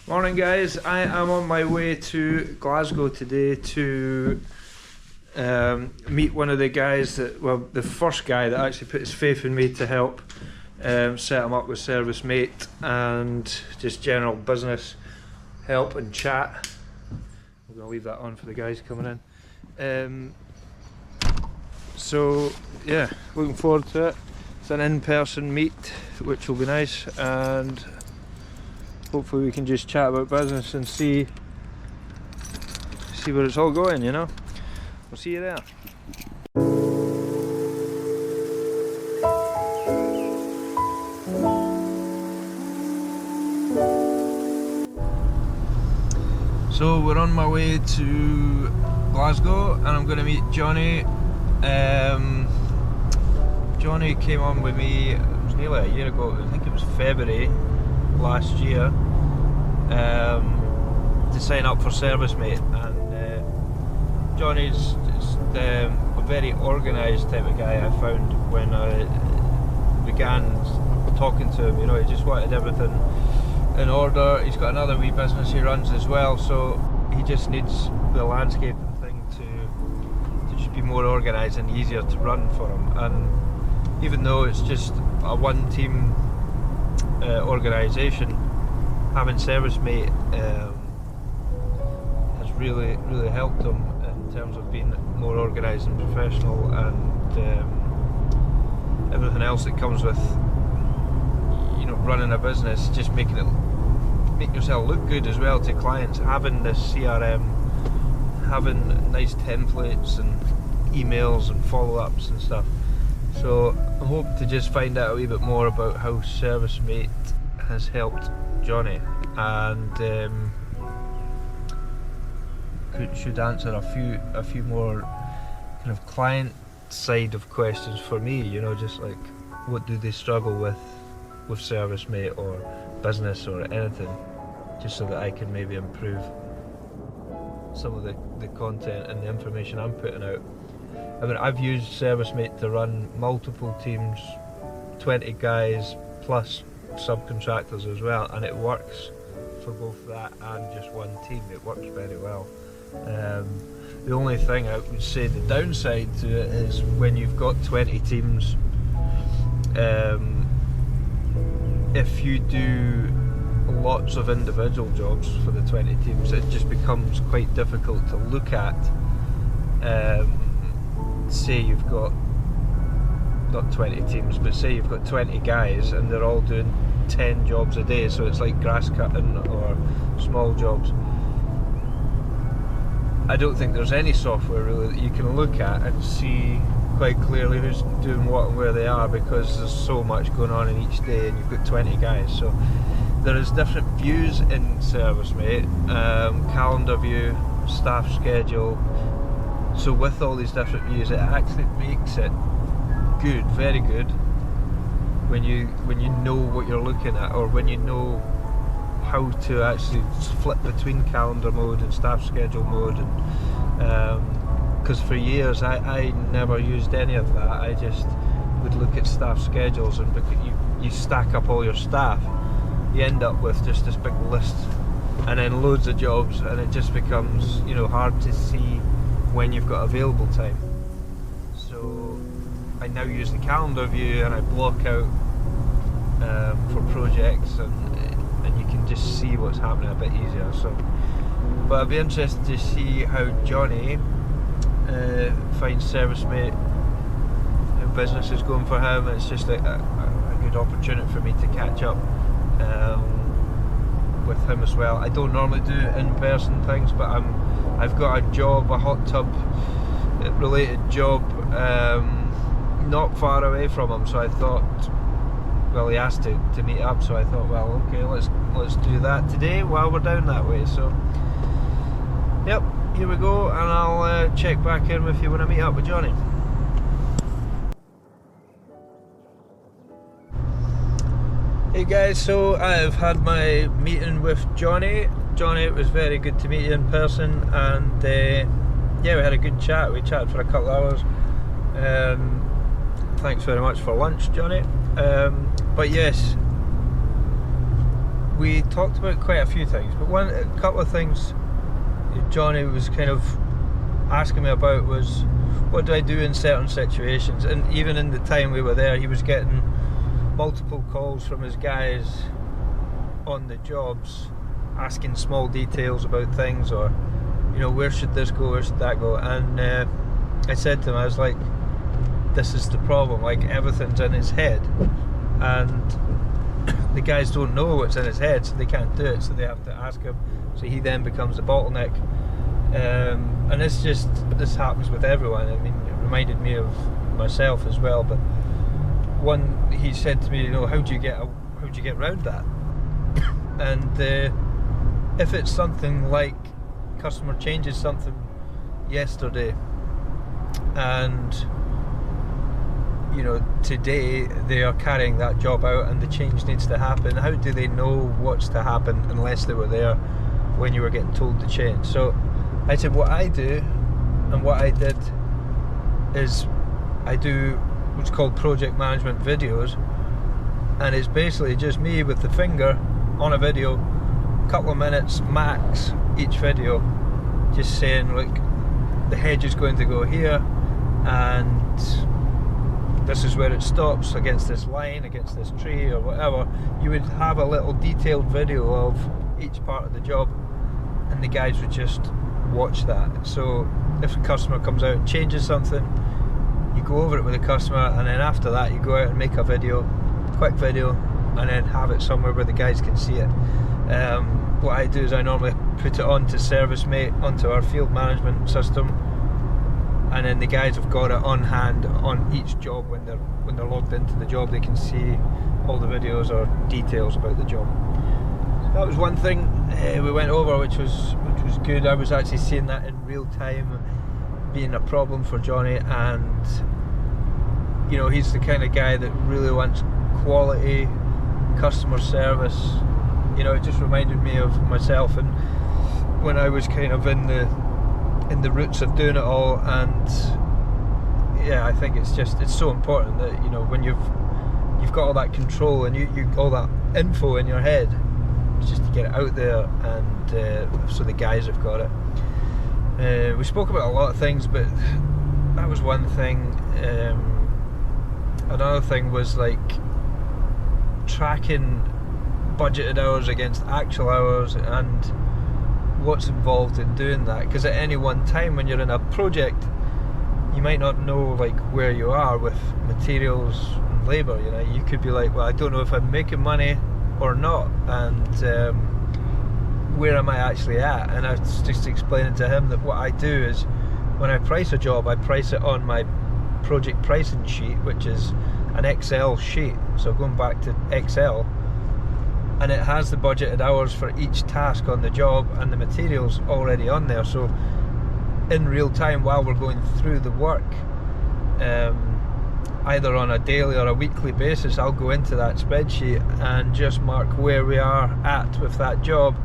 Morning guys, I am on my way to Glasgow today to meet one of the guys that, well, the first guy that actually put his faith in me to help set him up with Service Mate and just general business help and chat. I'm going to leave that on for the guys coming in. So yeah, looking forward to it. It's an in-person meet which will be nice, and hopefully we can just chat about business and see where it's all going, you know. We'll see you there. So we're on my way to Glasgow and I'm going to meet Johnny. Johnny came on with me, it was nearly a year ago, I think it was February last year, to sign up for Service Mate, and Johnny's a very organised type of guy. I found when I began talking to him, you know, he just wanted everything in order. He's got another wee business he runs as well, so he just needs the landscaping thing to just be more organised and easier to run for him. And even though it's just a one team organisation, having Service Mate has really helped him in terms of being more organised and professional, and everything else that comes with, you know, running a business, just make yourself look good as well to clients, having this CRM, having nice templates and emails and follow-ups and stuff. So I hope to just find out a wee bit more about how Service Mate has helped Johnny, and should answer a few more kind of client side of questions for me, you know, just like what do they struggle with Service Mate or business or anything, just so that I can maybe improve some of the content and the information I'm putting out. I mean, I've used Service Mate to run multiple teams, 20 guys plus subcontractors as well, and it works for both that and just one team. It works very well. The only thing I would say the downside to it is when you've got 20 teams, if you do lots of individual jobs for the 20 teams, it just becomes quite difficult to look at. Say you've got, not 20 teams, but say you've got 20 guys and they're all doing 10 jobs a day, so it's like grass cutting or small jobs. I don't think there's any software really that you can look at and see quite clearly who's doing what and where they are, because there's so much going on in each day and you've got 20 guys. So there is different views in Service Mate, calendar view, staff schedule. So with all these different views, it actually makes it good, very good, when you know what you're looking at, or when you know how to actually flip between calendar mode and staff schedule mode. And because for years I never used any of that. I just would look at staff schedules, and because you stack up all your staff, you end up with just this big list and then loads of jobs, and it just becomes, you know, hard to see when you've got available time. So I now use the calendar view and I block out for projects, and you can just see what's happening a bit easier. So, but I'd be interested to see how Johnny finds Service Mate, how business is going for him. It's just like a good opportunity for me to catch up with him as well. I don't normally do in-person things, but I've got a job, a hot tub related job, not far away from him, so I thought, well, he asked to meet up, so I thought, well, okay, let's do that today while we're down that way. So yep, here we go, and I'll check back in with you when I meet up with Johnny. Hey guys, so I've had my meeting with Johnny. Johnny, it was very good to meet you in person, and yeah, we had a good chat. We chatted for a couple of hours. Thanks very much for lunch, Johnny. But yes, we talked about quite a few things, but a couple of things Johnny was kind of asking me about was, what do I do in certain situations? And even in the time we were there, he was getting multiple calls from his guys on the jobs asking small details about things, or where should this go, where should that go. And I said to him, I was like, this is the problem, like everything's in his head and the guys don't know what's in his head, so they can't do it, so they have to ask him, so he then becomes the bottleneck. And this happens with everyone. I mean, it reminded me of myself as well. But he said to me, how'd you get around that? And if it's something like customer changes something yesterday, and today they are carrying that job out and the change needs to happen, how do they know what's to happen unless they were there when you were getting told to change? So I said, what I do and what I did is I do what's called project management videos, and it's basically just me with the finger on a video, a couple of minutes max each video, just saying, look, the hedge is going to go here and this is where it stops against this line, against this tree or whatever. You would have a little detailed video of each part of the job and the guys would just watch that. So if a customer comes out and changes something, you go over it with the customer, and then after that you go out and make a video, quick video, and then have it somewhere where the guys can see it. What I do is I normally put it onto ServiceMate, onto our field management system, and then the guys have got it on hand on each job. When they're logged into the job, they can see all the videos or details about the job. So that was one thing we went over, which was good. I was actually seeing that in real time being a problem for Johnny, and he's the kind of guy that really wants quality customer service. It just reminded me of myself, and when I was kind of in the roots of doing it all. And yeah, I think it's so important that when you've got all that control and you all that info in your head, it's just to get it out there, and so the guys have got it. We spoke about a lot of things, but that was one thing. Another thing was like tracking budgeted hours against actual hours and what's involved in doing that, because at any one time when you're in a project, you might not know like where you are with materials and labour. You could be like, well, I don't know if I'm making money or not, and where am I actually at? And I was just explaining to him that what I do is, when I price a job, I price it on my project pricing sheet, which is an Excel sheet. So going back to Excel, and it has the budgeted hours for each task on the job and the materials already on there. So in real time, while we're going through the work, either on a daily or a weekly basis, I'll go into that spreadsheet and just mark where we are at with that job,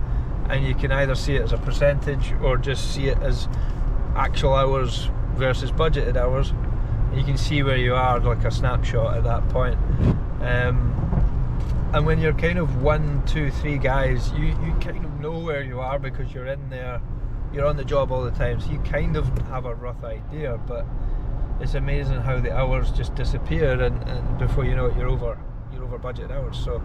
and you can either see it as a percentage or just see it as actual hours versus budgeted hours. You can see where you are, like a snapshot at that point. And when you're kind of 1, 2, 3 guys, you kind of know where you are because you're in there, you're on the job all the time, so you kind of have a rough idea. But it's amazing how the hours just disappear, and before you know it, you're over budget hours. So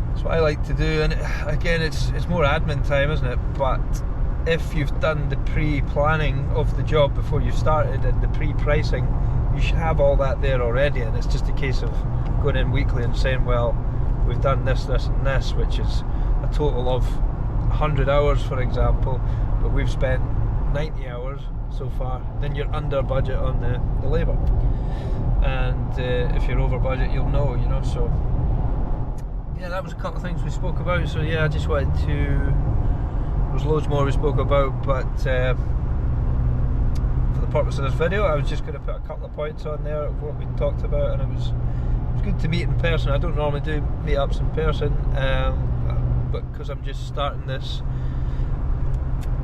that's what I like to do. And again, it's more admin time, isn't it? But if you've done the pre-planning of the job before you started and the pre-pricing, you should have all that there already, and it's just a case of going in weekly and saying, well, we've done this, this and this, which is a total of 100 hours, for example, but we've spent 90 hours so far. Then you're under budget on the labour, and if you're over budget, you'll know, so yeah, that was a couple of things we spoke about. So yeah, I just wanted to, there's loads more we spoke about, but for the purpose of this video, I was just going to put a couple of points on there of what we talked about. And it was good to meet in person. I don't normally do meetups in person, but because I'm just starting this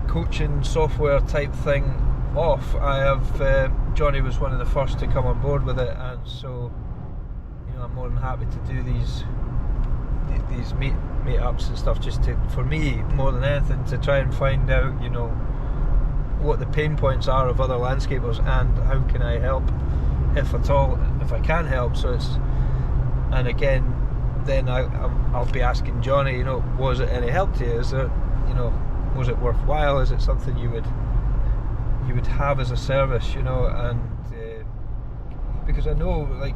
coaching software type thing off, I have Johnny was one of the first to come on board with it, and so I'm more than happy to do these meetups and stuff, just to, for me, more than anything, to try and find out, you know, what the pain points are of other landscapers and how can I help, if at all, if I can help. So it's, and again, then I'll be asking Johnny, you know, was it any help to you? Is it, you know, was it worthwhile? Is it something you would have as a service, you know? And because I know, like,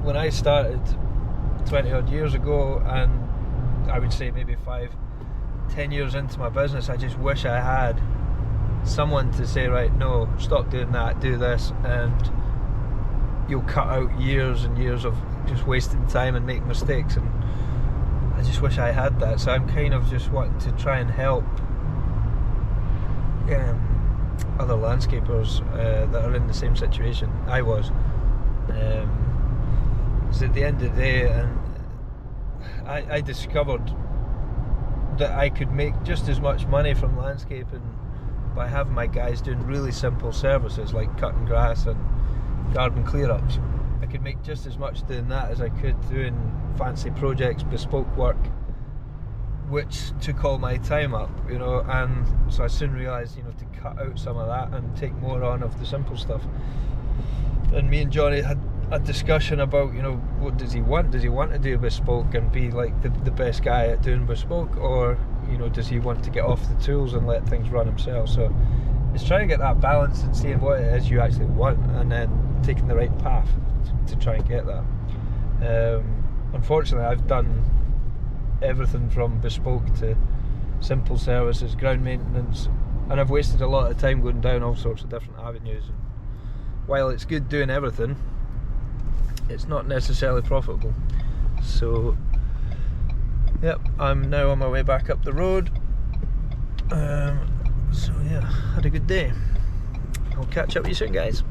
when I started 20 odd years ago, and I would say maybe 5-10 years into my business, I just wish I had someone to say, right, no, stop doing that, do this, and you'll cut out years and years of just wasting time and making mistakes. And I just wish I had that. So I'm kind of just wanting to try and help other landscapers that are in the same situation I was. Because at the end of the day, and I discovered that I could make just as much money from landscaping by having my guys doing really simple services like cutting grass and garden clear-ups. I could make just as much doing that as I could doing fancy projects, bespoke work, which took all my time up, you know. And so I soon realised, you know, to cut out some of that and take more on of the simple stuff. And me and Johnny had a discussion about, you know, what does he want? Does he want to do bespoke and be like the best guy at doing bespoke, or, you know, does he want to get off the tools and let things run himself? So it's trying to get that balance and seeing what it is you actually want, and then taking the right path to try and get that. Unfortunately, I've done everything from bespoke to simple services, ground maintenance, and I've wasted a lot of time going down all sorts of different avenues. And while it's good doing everything, it's not necessarily profitable. So yep, I'm now on my way back up the road. So yeah, had a good day. I'll catch up with you soon, guys.